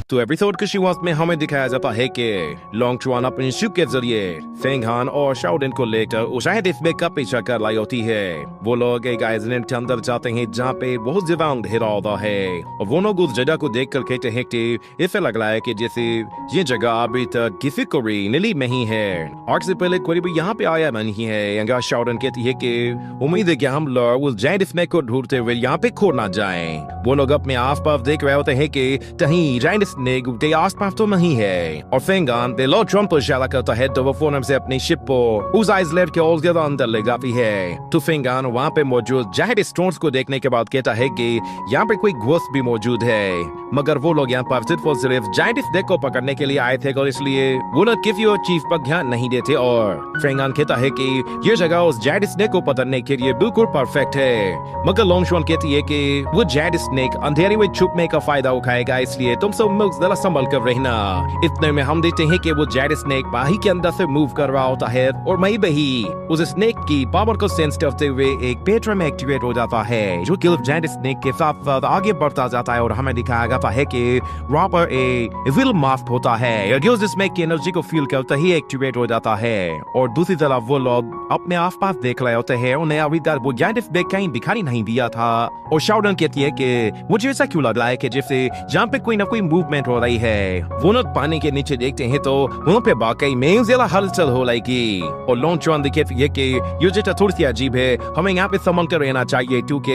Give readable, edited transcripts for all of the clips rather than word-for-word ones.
तो एपिसोड की शुरुआत में हमें दिखाया जाता है कि लॉन्ग चुआन अपने शिप के जरिए फेंग हान और शाओलिन को लेकर उशाहिद इफ्बे का पीछा कर लाई होती है। वो लोग एक आइलैंड के अंदर जाते हैं जहाँ पे बहुत ज्यादा अंधेरा होता है और वो लोग उस जगह को देख कर कहते हैं कि इसे लग रहा है कि जैसे ये जगह अभी तक किसी को नीली नहीं है। आर्क से पहले कोई भी यहाँ पे आया नहीं है। शाओलिन कहती है कि उम्मीद है कि हम लोग उस जायंट स्नेक को ढूंढते हुए यहाँ पे खो ना जाएं। वो लोग अपने आसपास देख रहे होते हैं कि कहीं जायंट स्नेक के आसपास तो नहीं है और फेंगान लॉर्ड ट्रम्प पर इशारा करता है तो वो फोन से अपनी शिप को उस आइसलैंड के और ज्यादा अंदर ले जाती है। तो फेंगान वहाँ पे मौजूद जायंट स्टोन्स को देखने के बाद कहता है कि यहाँ पे कोई घोस्ट भी मौजूद है, मगर वो लोग यहाँ पर सिर्फ जायंट स्नेक को पकड़ने के लिए आए थे और इसलिए वो लोग किसी और चीज पर ध्यान नहीं देते। और फेंगान कहता है कि ये जगह उस जायंट स्नेक को पकड़ने के लिए बिल्कुल परफेक्ट है, मगर लोंगशुआन कहती है कि वो जायंट स्नेक अंधेरे में छुपने का फायदा उठाएगा, इसलिए तुम सब जरा संभल कर रहना। इतने में हम देखते हैं कि वो जायंट स्नेक बाही के अंदर से मूव कर रहा होता है और मई बही उस स्नेक की पावर को सेंस करते हुए एक पेट्रम एक्टिवेट हो जाता है जो कि जायंट स्नेक के साथ साथ आगे बढ़ता जाता है और हमें दिखाया जाता है कि वहाँ पर एक विल मास्क होता है जो स्नेक की एनर्जी को फील करते ही एक्टिवेट हो जाता है। और दूसरी तरफ वो लोग अपने आसपास देख रहे होते हैं, उन्हें अभी तक वो जायंट स्नेक कहीं दिखाई नहीं दिया था। और शाओलिन कहती है कि मुझे ऐसा क्यों लग रहा है कि जैसे जहाँ पे कोई ना कोई मूवमेंट हो रही है। वो लोग पानी के नीचे देखते हैं तो वहाँ पे वाकई में ज्यादा हलचल हो रहेगी। और लोंगशुआन कहती है कि ये जगह थोड़ी सी अजीब है, हमें यहाँ पे संभल कर रहना चाहिए क्योंकि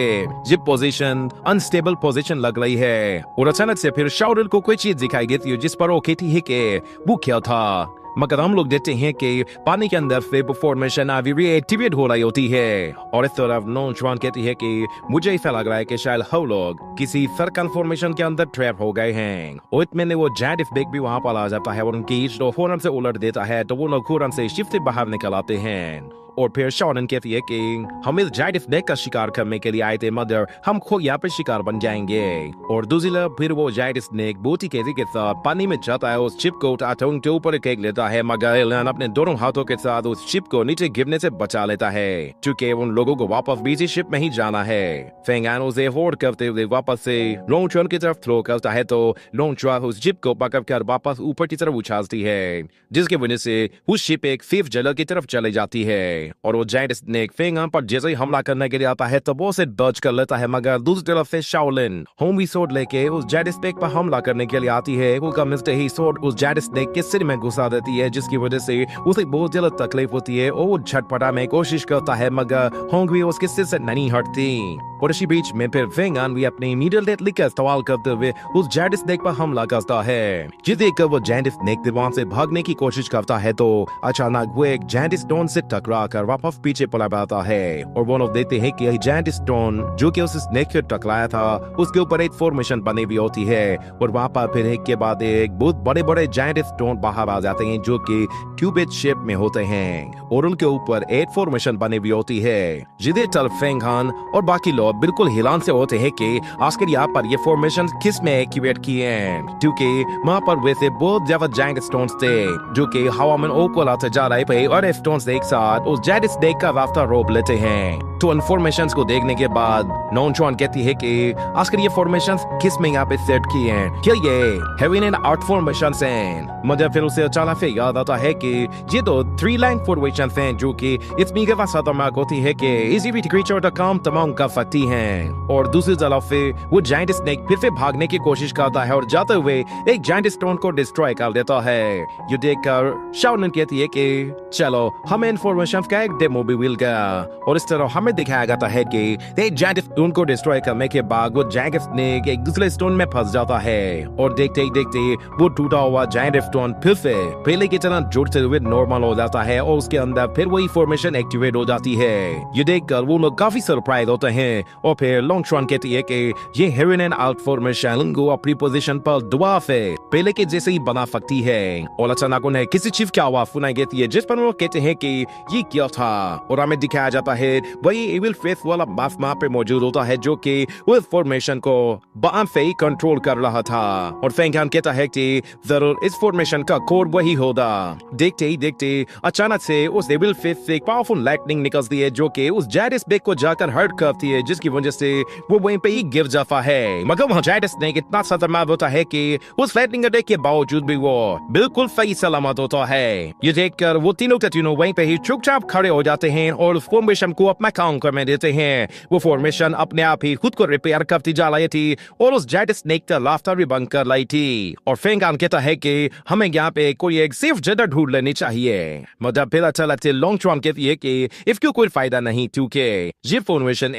ये पोजीशन अनस्टेबल पोजीशन लग रही है। और अचानक से फिर शाओलिन को कोई चीज दिखाई देती है जिस पर वो कहती है कि वो क्या था, मगर हम लोग देखते हैं कि पानी के अंदर से फॉर्मेशन अभी एक्टिवेट हो रही होती है। और इस तरफ लोंगशुआन कहती है कि मुझे ऐसा लग रहा है कि शायद हम लोग किसी सर्कल फॉर्मेशन के अंदर ट्रैप हो गए हैं। और इतने वो जायंट स्नेक भी वहां पर आ जाता है और उनकी फौरन से उलट देता है तो वो लोग फौरन से शिप से बाहर निकल आते हैं। और फिर शाओलिन कहती है कि हम इस जायंट स्नेक का शिकार करने के लिए आए थे, मगर हम खुद यहाँ पे शिकार बन जाएंगे। और दूसरी तरफ फिर वो जायंट स्नेक बहुत ही तेजी के साथ पानी में जाता है, उस शिप को उठाते के ऊपर फेंक लेता है, मगर एलियन अपने दोनों हाथों के साथ उस शिप को नीचे गिरने से बचा लेता है क्योंकि उन लोगों को वापस बीजी शिप में ही जाना है। फेंगान उसे होल्ड करते हुए वापस से लोंगशुआन की तरफ थ्रो करता है तो लोंगशुआन उस शिप को पकड़ कर वापस ऊपर की तरफ उछालती है, जिसकी वजह से उस शिप एक सेफ जगह की तरफ चली जाती है। और वो जायंट स्नेक फेंगान पर जैसे ही हमला करने के लिए आता है तो वो उसे डॉज कर लेता है, मगर दूसरी तरफ से शाओलिन होमी सोर्ड लेके उस जायंट स्नेक पर हमला करने के लिए आती है। उसका मिलते ही सोर्ड उस जायंट स्नेक के सिर में घुसा देती है, जिसकी वजह से उसे बहुत ज्यादा तकलीफ होती है और वो झटपटाने की कोशिश करता है, मगर होंगी उसके सिर से नहीं हटती। और इसी बीच में फिर फेंगान भी अपनी मिडिल डेडली का इस्तेमाल करते हुए उस जायंट स्नेक पर हमला करता है, जिसे देखकर वो जायंट स्नेक वहां से भागने की कोशिश करता है तो अचानक वो एक जायंट स्टोन से टकरा कर वापस पीछे पड़ा जाता है। और वो लोग देखते हैं कि जायंट स्टोन जो कि उस स्नेक से टकराया था उसके ऊपर एक फॉर्मेशन बनी हुई होती है और वहां पर फिर एक के बाद एक बहुत बड़े बड़े जायंट स्टोन बाहर आ जाते हैं जो कि क्यूबिक शेप में होते हैं और उनके ऊपर एक फॉर्मेशन बनी हुई होती है, जिसे तरफ फेंगान और बाकी लोग बिल्कुल हैरान से होते हैं कि आखिर यहाँ पर ये फॉर्मेशन किस में एक्टिवेट किए हैं, क्योंकि वहाँ पर वैसे बहुत ज्यादा जायंट स्टोन्स थे जो कि हवा में ऊपर आते जा रहे थे और स्टोन्स एक साथ उस जायंट स्नेक का रास्ता रोक लेते हैं। तो इन फॉर्मेशंस को देखने के बाद लोंगशुआन कहती है कि आखिर ये फॉर्मेशंस किस में यहाँ पे सेट किए हैं, क्या ये हेवन एंड आर्ट फॉर्मेशंस हैं। मगर फिर उसे अचानक से याद आता है कि ये तो 3 लाइन फॉर्मेशंस हैं जो कि इसमें के पास खतरनाक होती है कि इसी भी क्रीचर का काम तमाम कर सकती हैं। और दूसरी तरफ से वो जायंट स्नेक फिर से भागने की कोशिश करता है और जाते हुए एक जायंट स्टोन को डिस्ट्रॉय कर देता है। ये देखकर शाओलिन कहती है कि चलो हमें इन्फॉर्मेशन का एक डेमो भी मिल गया। और इस तरह हमें दिखाया जाता है कि एक जायंट स्टोन को डिस्ट्रॉय करने के बाद वो जायंट स्नेक एक दूसरे स्टोन में फंस जाता है और देखते ही देखते वो टूटा हुआ जायंट स्टोन फिर से पहले की तरह जुड़ते हुए नॉर्मल हो जाता है और उसके अंदर फिर वही फॉर्मेशन एक्टिवेट हो जाती है। ये देखकर वो लोग काफी सरप्राइज होते हैं और फिर लोंगशुआन कहती है कि ये हेवन एंड आर्ट फॉर्मेशन को अपनी पोजीशन पर दुआ से पहले के जैसे ही बना सकती है। और अचानक उन्हें किसी चीज की आवाज सुनाई देती है जिस पर वो कहते हैं कि ये किया था और हमें दिखाया जाता है वही एविल फेस वाला बाफ वहां पे मौजूद होता है जो कि उस फॉर्मेशन को बाम से ही कंट्रोल कर रहा था और फेंग हान कहता है कि जरूर इस फॉर्मेशन का कोड वही होगा। देखते ही देखते अचानक से उस एविल फेस से एक पावरफुल लाइटनिंग निकलती है जो कि उस जायडस बेक को जाकर हर्ट करती है, जिसकी वजह से वो वहीं पे ही गिर जाता है। मगर वहाँ जायडस ने इतना सदमा होता है कि उस लाइटनिंग अटैक के बावजूद भी वो बिल्कुल सही सलामत होता है। ये देखकर वो तीनों के तीनों वहीं पे ही चुपचाप खड़े हो जाते हैं और उस फॉर्मेशन को अपना काम करने देते हैं। वो फॉर्मेशन अपने आप ही खुद को रिपेयर करती जा रही थी और उस जायडस ने एक लाफ्टर भी बंद कर लाई थी और फेंग हान कहता है कि हमें यहाँ पे कोई एक सेफ जगह ढूंढ लेनी चाहिए। मगर फिर चलते लॉन्ग ट्रॉन कहती है कि इसको कोई फायदा नहीं क्योंकि ये फॉर्मेशन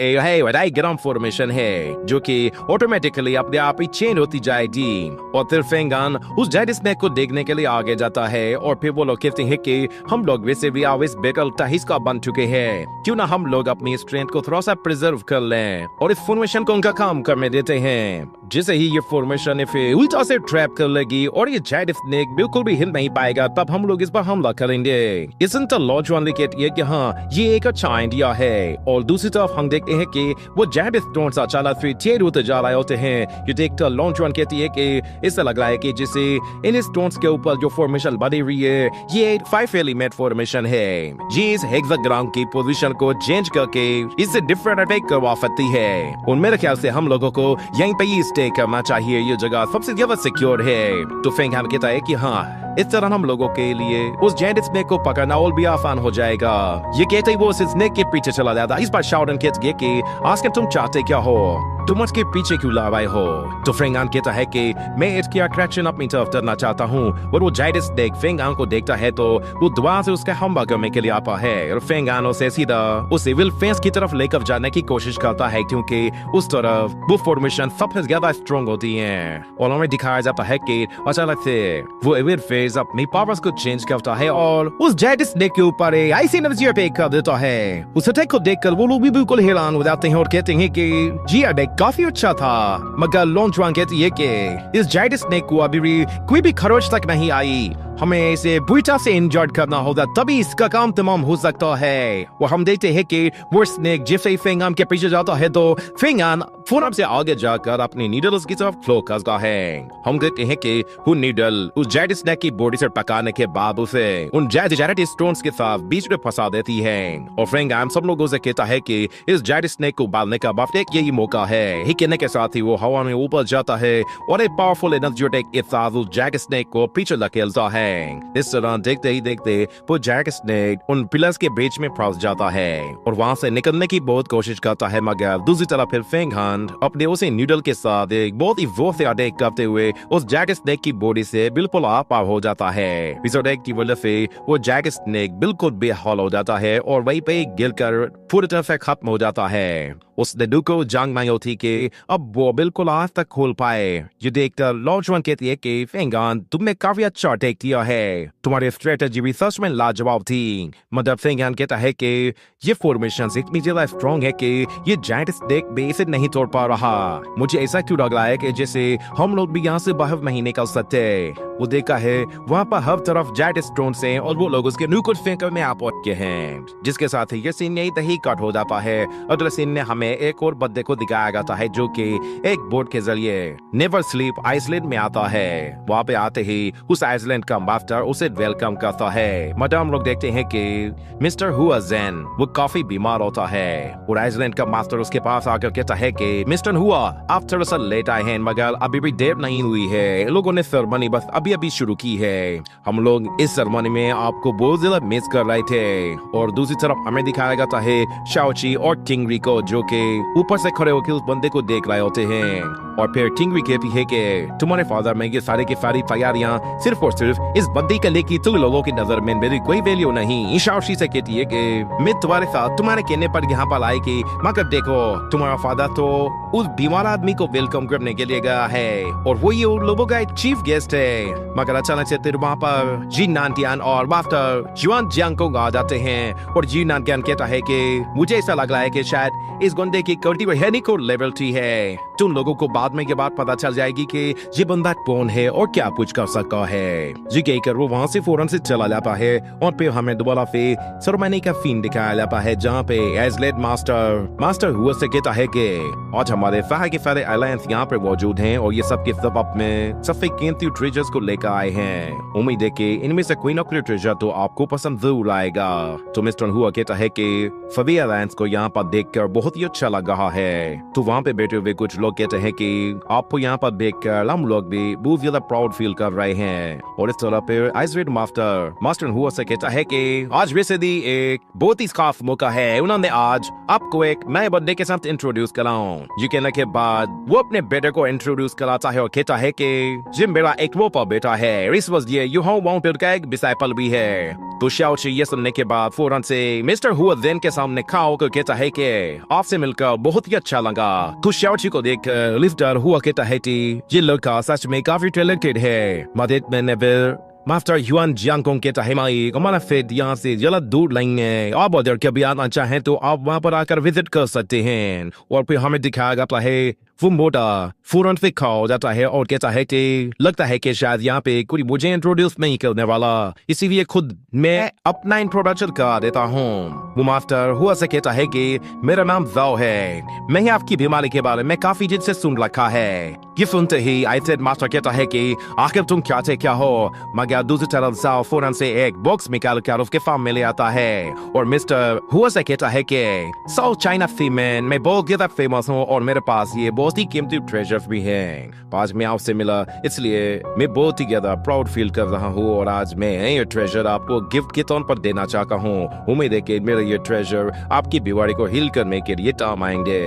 ग्राम फॉर्मेशन है जो कि ऑटोमेटिकली अपने आप ही चेंज होती जाएगी। और फिर फेंग हान उस जायडस नेक को देखने के लिए आगे जाता है और फिर वो लोग कहते हैं कि हम लोग वैसे भी इस बेकल का हिस्सा बन चुके हैं, क्यों ना हम लोग अपनी स्ट्रेंथ को थोड़ा सा प्रिजर्व कर लें और इस फॉर्मेशन को उनका काम करने देते हैं। जैसे ही ये फॉर्मेशन फिर उल्टा से ट्रैप कर लेगी और ये जायडस नेक बिल्कुल भी हिल नहीं पाएगा, तब हम लोग इस पर हमला करेंगे। इस लॉन्च कहती है कि हाँ ये एक अच्छा आइडिया है और दूसरी तरफ हम देखते हैं कि वो जायडस स्टोन्स अचानक फिर चेंज होते जा रहे होते हैं। ये देखकर लॉन्च कहती है कि इससे लग रहा है कि जैसे इन स्टोन्स के ऊपर जो फॉर्मेशन बनी हुई है ये 5 एलिमेंट फॉर्मेशन है। ये इस हेक्साग्राम की पोजीशन को चेंज करके इससे डिफरेंट अटैक करवा सकती है और मेरे ख्याल से हम लोगों को यहीं पे ही स्टे करना चाहिए, ये जगह सबसे ज्यादा सिक्योर है। तो फेंग हान कहता है कि हाँ इस तरह हम लोगों के लिए उस जायडस स्नेक को पकड़ना और भी आसान हो जाएगा। ये कहते ही वो उस स्नेक के पीछे चला जाता। इस बार शाओडन कहती है कि आजकल तुम चाहते क्या हो, तुम उसके पीछे क्यों ला रहे हो। तो फेंग हान कहता है कि मैं इसकी अट्रैक्शन अपनी तरफ करना चाहता हूँ और वो जायडस स्नेक फेंग हान को देखता है तो वो दुआ से उसका हमला करने के लिए आता है और फेंग हान उसे सीधा उस एविल फेस की तरफ लेकर जाने की कोशिश करता है क्योंकि उस तरफ वो फॉर्मेशन सबसे ज्यादा स्ट्रॉन्ग होती है। और हमें दिखाया जाता है कि अचानक से वो एविल फेस अपनी पावर्स को चेंज करता है और उस जायडस स्नेक के ऊपर ऐसी एनर्जी अटैक कर देता है। उस अटैक को देखकर वो लोग भी बिल्कुल हैरान हो जाते हैं और कहते हैं कि जी अटैक काफी अच्छा था। मगर लॉन्च कहती है कि इस जायडस स्नेक को अभी भी कोई भी खरोच तक नहीं आई, हमें इसे बुरी से इंजर्ड करना होगा तभी इसका काम तमाम हो सकता है। और हम देखते हैं कि वो स्नेक जैसे ही फेंग हान के पीछे जाता है तो फेंग हान फौरन से आगे जाकर अपनी नीडल्स की तरफ फ्लो करता है। हम देखते हैं कि वो नीडल उस जायडस स्नेक की बॉडी से पकाने के बाद उसे उन जायडस स्टोन्स के साथ बीच में फंसा देती है और फेंग हान सब लोगों से कहता है कि इस जायडस स्नेक को बांधने का बस एक यही मौका है। ही कहने के साथ ही वो हवा में ऊपर जाता है और एक पावरफुल एनर्जी अटैक के साथ उस जायडस स्नेक को पीछे धकेलता है। इस तरह देखते ही देखते वो जायडस स्नेक उन पिलर्स के बीच में फंस जाता है और वहां से निकलने की बहुत कोशिश करता है। मगर दूसरी तरफ फिर फेंग हान अपने उसी न्यूडल के साथ एक बहुत ही जोर से अटैक करते हुए उस जायडस स्नेक की बॉडी से बिल्कुल पार हो जाता है। इस अटैक की वजह से वो जायडस स्नेक बिल्कुल बेहाल हो जाता है और वहीं पे गिरकर पूरी तरह से खत्म हो जाता है। उसने दुको जंग मांगी थी कि अब वो बिल्कुल आज तक खोल पाए। ये देखकर लॉन्चवन कहती है कि फेंग हान तुमने काफी अच्छा अटैक किया है, तुम्हारी स्ट्रेटेजी भी सच में लाजवाब थी। मगर फेंग हान कहता है कि ये फॉर्मेशन इतनी ज्यादा स्ट्रॉन्ग है कि ये जायडस स्नेक भी इसे नहीं तोड़ पा रहा। मुझे ऐसा क्यों लग रहा है कि जैसे हम लोग भी यहाँ से बाहर नहीं निकल सकते। वो देखा है वहाँ पर हर तरफ जायडस स्टोन्स हैं और वो लोग उसके न्यूक्लियर फिंगर में आप के हैं, जिसके साथ ये सीन यही तही कट हो जाता है। अगले सीन में हमें एक और बंदे को दिखाया जाता है जो कि एक बोट के जरिए नेवर स्लीप आइसलैंड में आता है। वहाँ पे आते ही उस आइसलैंड का मास्टर उसे वेलकम करता है। मगर हम लोग देखते हैं कि मिस्टर हुआ ज़ेन वो काफी बीमार होता है और आइसलैंड का मास्टर उसके पास आकर कहता है कि मिस्टर हुआ आप थोड़ा सा लेट आए हैं मगर अभी भी देर नहीं हुई है, लोगों ने सेरेमनी बस अभी अभी शुरू की है। हम लोग इस सेरेमनी में आपको बहुत ज्यादा मिस कर रहे थे। और दूसरी तरफ हमें दिखाया जाता है शाओची और टिंगरी को जो कि ऊपर से खड़े होकर उस बंदे को देख रहे होते हैं। और फिर टिंगरी कहती है कि तुम्हारे फादर में ये सारे की सारी तैयारियां सिर्फ और सिर्फ इस बंदी के लिए की, तुम लोगों की नजर में मेरी कोई वैल्यू नहीं। शाओची से कहती है कि मैं तुम्हारे साथ तुम्हारे कहने पर यहाँ पर आई कि मगर देखो तुम्हारा फादर तो उस बीमार आदमी को वेलकम करने के लिए गया है और वो ये उन लोगों का एक चीफ गेस्ट है। मगर अचानक से फिर वहाँ पर जी नानटियान और मास्टर जुआन जियांग को आ जाते हैं और जी नानटियान कहता है कि मुझे ऐसा लग रहा है कि शायद इस गुंडे की कल्टीवेशन को लेवल 3 है, तुम लोगों को बाद में ये बात पता चल जाएगी कि ये बंदा कौन है और क्या कुछ कर सकता है। जी कहकर वो वहाँ से फौरन से चला जाता है और फिर हमें दोबारा फिर सेरेमनी का सीन दिखाया जाता है जहाँ पे एजलेट मास्टर हुआ से कहता है कि आज हमारे सारे अलायंस यहाँ पे मौजूद हैं और ये सब के सब अपने सबसे कीमती ट्रेजर्स को लेकर आए हैं। उम्मीद है कि इनमें से कोई ना कोई ट्रेजर तो आपको पसंद जरूर आएगा। तो मिस्टर हुआ कहता है कि सभी अलायंस को यहाँ पर देखकर बहुत ही अच्छा लग रहा है। तो वहाँ पे बैठे हुए कुछ लोग कहते हैं कि आपको यहाँ पर देखकर हम लोग भी बहुत ज्यादा प्राउड फील कर रहे हैं। और इस तरह पे आइसरेड मास्टर हुआ से कहता है कि आज वैसे भी एक बहुत ही खास मौका है, उन्होंने आज आपको एक नए बर्थडे के साथ इंट्रोड्यूस कराऊं। ये कहने के बाद वो अपने बेटे को इंट्रोड्यूस कराता है और कहता है कि ये मेरा एक वो बेटा है, इस वजह ये यूहाओ वांगपिल का एक डिसाइपल भी है। तो शाओची ये सुनने के बाद फौरन से मिस्टर हुआ देन के सामने खाओ को कहता है कि आपसे मिलकर बहुत ही अच्छा लगा। तो शाओची को देख लिफ्टर हुआ कहता है कि ये लड़का सच में काफी टैलेंटेड है। मदद में नेवर मास्टर युआन जियांगकोंग कहता है माई हमारा फेट यहाँ से जरा दूर लेंगे, आप उधर कभी आना चाहें तो आप वहाँ पर आकर विजिट कर सकते हैं। और फिर हमें दिखाया जाता है वो मोटा फौरन से खा जाता है और कहता है कि लगता है कि शायद यहाँ पे कोई मुझे इंट्रोड्यूस नहीं करने वाला, इसीलिए खुद मैं अपना इंट्रोडक्शन कर देता हूँ। वो मास्टर हुआ से कहता है कि मेरा नाम जाओ है, मैं आपकी बीमारी के बारे में काफी दिन से सुन रखा है। ये सुनते ही आइसरेड मास्टर कहता है कि आखिर तुम क्या थे क्या हो, मगर दूसरी तरफ जाओ फौरन से एक बॉक्स निकाल कर उसके सामने ले आता है और मिस्टर हुआ से कहता है कि साउथ चाइना सीमेंट मैं बहुत ज्यादा फेमस हूँ और मेरे पास ये बहुत ही कीमती ट्रेजर्स भी हैं। आज मैं आपसे मिला इसलिए मैं बहुत ही ज्यादा प्राउड फील कर रहा हूँ और आज मैं ये ट्रेजर आपको गिफ्ट के तौर पर देना चाहता हूँ। उम्मीद है कि मेरे ये ट्रेजर आपकी बीमारी को हील करने के लिए काम आएंगे।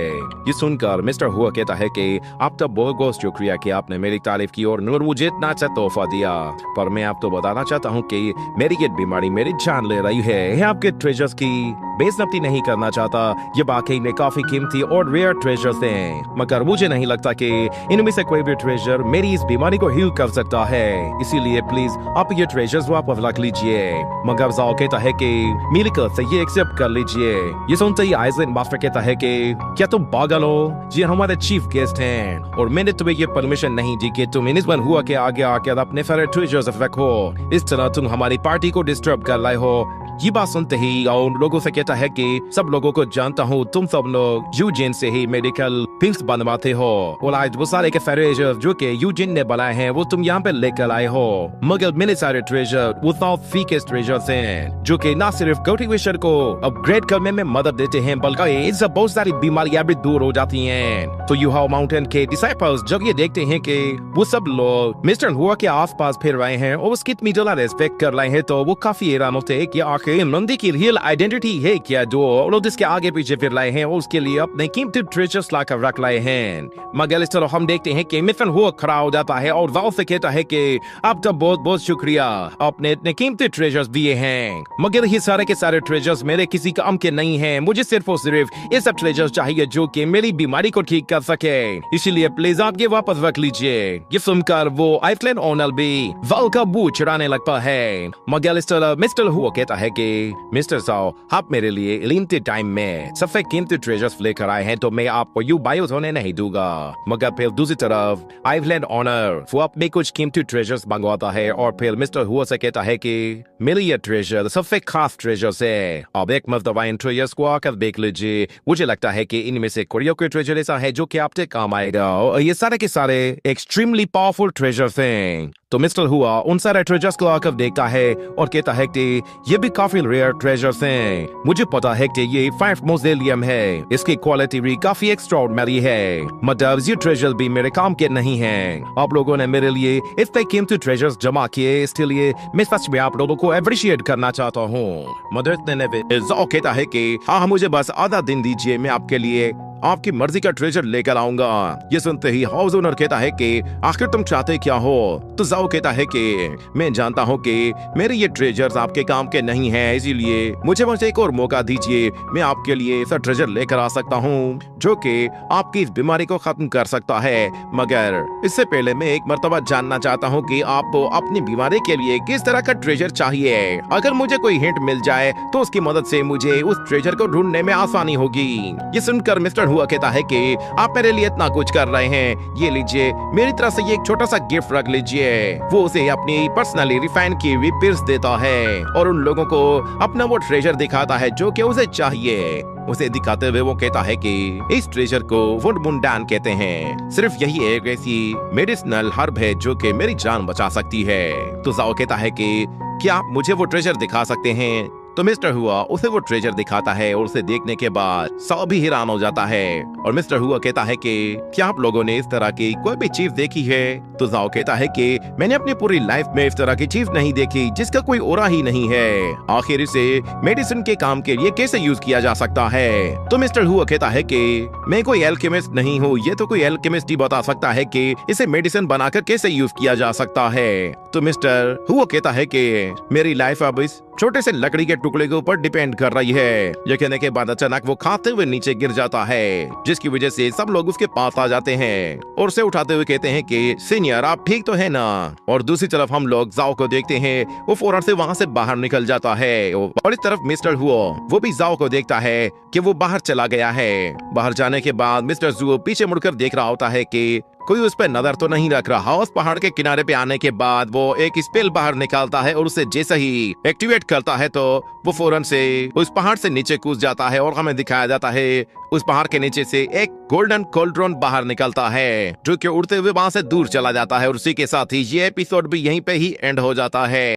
ये सुनकर मिस्टर हुआ कहता है कि आपका बहुत बहुत शुक्रिया कि आपने मेरी तारीफ की और मुझे इतना अच्छा तोहफा दिया, पर मैं आपको बताना चाहता हूँ कि मेरी ये बीमारी मेरी जान ले रही है। आपके ट्रेजर्स की बेइज्जती नहीं करना चाहता, ये वाकई में काफी कीमती और रेयर ट्रेजर्स हैं, मगर मुझे नहीं लगता कि इनमें से कोई भी ट्रेजर मेरी इस बीमारी को हील कर सकता है, इसीलिए प्लीज आप ये ट्रेजर्स वापस रख लीजिए। मगर जाओ कहता है कि मिलकर से ये एक्सेप्ट कर लीजिए। ये सुनते ही आइसलैंड मास्टर कहता है कि क्या तुम पागल हो, ये हमारे चीफ गेस्ट हैं और मैंने तुम्हें ये परमिशन नहीं दी कि तुम इनिस्बन हुआ के आगे आकर अपने सारे ट्रेजर्स रखो, इस तरह तुम हमारी पार्टी को डिस्टर्ब कर रहे हो। ये बात सुनते ही और लोगों से कहता है कि सब लोगों को जानता हूँ तुम सब लोग यूजिन से ही मेडिकल पिल्स बनवाते हो और आज वो सारे के ट्रेजर जो कि यूजिन ने बनाए हैं वो तुम यहाँ पे लेकर आए हो, मगर मेरे सारे ट्रेजर वो साउथ फीकेस्ट ट्रेजर्स हैं जो कि न सिर्फ कल्टीवेशन को अपग्रेड करने में मदद देते हैं बल्कि इससे बहुत सारी बीमारियां भी दूर हो जाती हैं। तो यूहाओ माउंटेन के डिसाइपल्स जब ये देखते हैं कि वो सब लोग मिस्टर हुआ के आसपास फिर रहे हैं और उसकी इतनी ज्यादा रेस्पेक्ट कर रहे हैं तो वो काफी हैरान होते हैं कि आखिर मंदी की रियल आइडेंटिटी है क्या जो लोग इसके आगे पीछे फिर लाए हैं और उसके लिए अपने कीमती ट्रेजर्स लाकर रख लाए हैं। मगर इस तरह हम देखते हैं कि मिस्टर हुआ खड़ा हो जाता है और वाव से कहता है कि आपका बहुत बहुत शुक्रिया, आपने इतने कीमती ट्रेजर्स दिए हैं, मगर ये सारे के सारे ट्रेजर्स मेरे किसी काम के नहीं हैं, मुझे सिर्फ और सिर्फ ये सब ट्रेजर्स चाहिए जो कि मेरी बीमारी को ठीक कर सके, इसीलिए प्लीज आप ये वापस रख लीजिए। ये सुनकर वो आइसलैंड ओनर भी वाल का बू चढ़ाने लगता है। मगर इस तरह मिस्टर हुआ कहता है कि मिस्टर साओ आप मेरे लिए लिमिटेड टाइम में सबसे कीमती ट्रेजर्स लेकर आए हैं तो मैं आपको यू बायोस होने नहीं दूंगा। मगर फिर दूसरी तरफ आइसलैंड ओनर वो अपने कुछ कीमती ट्रेजर्स मंगवाता है और फिर मिस्टर हुआ से कहता है कि मेरे ये ट्रेजर सबसे खास ट्रेजर्स है, अब एक मर्तबा इन ट्रेजर्स को आकर देख लीजिए, मुझे लगता है कि इनमें से कोई कोई ट्रेजर ऐसा है जो कि आपके काम आएगा और ये सारे के सारे एक्सट्रीमली पावरफुल ट्रेजर्स हैं। तो मिस्टर हुआ उन सारे ट्रेजर्स को आकर देखता है और कहता है कि ये भी काफी रेयर ट्रेजर्स हैं, मुझे पता है कि ये 5 मोजेलियम है, इसकी क्वालिटी भी काफी एक्स्ट्राऑर्डिनरी है, मतलब ये ट्रेजर भी मेरे काम के नहीं हैं। आप लोगों ने मेरे लिए इतने कीमती ट्रेजर्स जमा किए, इसके लिए मैं सच में आप लोगों को अप्रिशिएट करना चाहता हूँ। मदर ने कहता है कि हाँ मुझे बस आधा दिन दीजिए, मैं आपके लिए आपकी मर्जी का ट्रेजर लेकर आऊंगा। ये सुनते ही हाउस ओनर कहता है कि आखिर तुम चाहते क्या हो? तो जाओ कहता है कि मैं जानता हूँ कि मेरे ये ट्रेजर्स आपके काम के नहीं हैं, इसीलिए मुझे बस एक और मौका दीजिए, मैं आपके लिए ऐसा ट्रेजर लेकर आ सकता हूँ जो कि आपकी इस बीमारी को खत्म कर सकता है, मगर इससे पहले मैं एक मर्तबा जानना चाहता हूँ कि आपको अपनी बीमारी के लिए किस तरह का ट्रेजर चाहिए। अगर मुझे कोई हिंट मिल जाए तो उसकी मदद से मुझे उस ट्रेजर को ढूंढने में आसानी होगी। ये सुनकर मिस्टर हुआ कहता है कि आप मेरे लिए इतना कुछ कर रहे हैं, ये लीजिए मेरी तरफ से ये एक छोटा सा गिफ्ट रख लीजिए। वो उसे अपनी पर्सनली रिफाइन की हुई पिर्स देता है और उन लोगों को अपना वो ट्रेजर दिखाता है जो कि उसे चाहिए। उसे दिखाते हुए वो कहता है कि इस ट्रेजर को वुड मुंडान कहते हैं। सिर्फ यही एक ऐसी मेडिसिनल हर्ब है जो कि मेरी जान बचा सकती है। तो जाओ कहता है कि क्या आप मुझे वो ट्रेजर दिखा सकते हैं? तो मिस्टर हुआ उसे वो ट्रेजर दिखाता है और उसे देखने के बाद साओ भी हैरान हो जाता है। और मिस्टर हुआ कहता है कि क्या आप लोगों ने इस तरह की कोई भी चीज देखी है? तो जाओ कहता है कि मैंने अपनी पूरी लाइफ में इस तरह की चीज नहीं देखी जिसका कोई ओरा ही नहीं है। आखिर इसे मेडिसिन के काम के लिए कैसे यूज किया जा सकता है? तो मिस्टर हुआ कहता है कि मैं कोई एल्केमिस्ट नहीं हूँ, ये तो कोई एल्केमिस्ट ही बता सकता है कि इसे मेडिसिन बनाकर कैसे यूज किया जा सकता है। तो मिस्टर हुआ कहता है कि मेरी लाइफ अब इस छोटे से लकड़ी के टुकड़े के ऊपर डिपेंड कर रही है। ये कहने के बाद अचानक वो खाते हुए नीचे गिर जाता है, जिसकी वजह से सब लोग उसके पास आ जाते हैं और उसे उठाते हुए कहते हैं कि सीनियर आप ठीक तो है ना? और दूसरी तरफ हम लोग जाओ को देखते हैं, वो फौरन से वहाँ से बाहर निकल जाता है। और इस तरफ मिस्टर हुआ वो भी जाओ को देखता है कि वो बाहर चला गया है। बाहर जाने के बाद मिस्टर जुओ पीछे मुड़कर देख रहा होता है कि कोई उस पर नजर तो नहीं रख रहा। उस पहाड़ के किनारे पे आने के बाद वो एक स्पेल बाहर निकालता है और उसे जैसे ही एक्टिवेट करता है तो वो फौरन से उस पहाड़ से नीचे कूद जाता है और हमें दिखाया जाता है उस पहाड़ के नीचे से एक गोल्डन कोल्ड्रोन बाहर निकलता है जो कि उड़ते हुए वहां से दूर चला जाता है। और उसी के साथ ही ये एपिसोड भी यहीं पे ही एंड हो जाता है।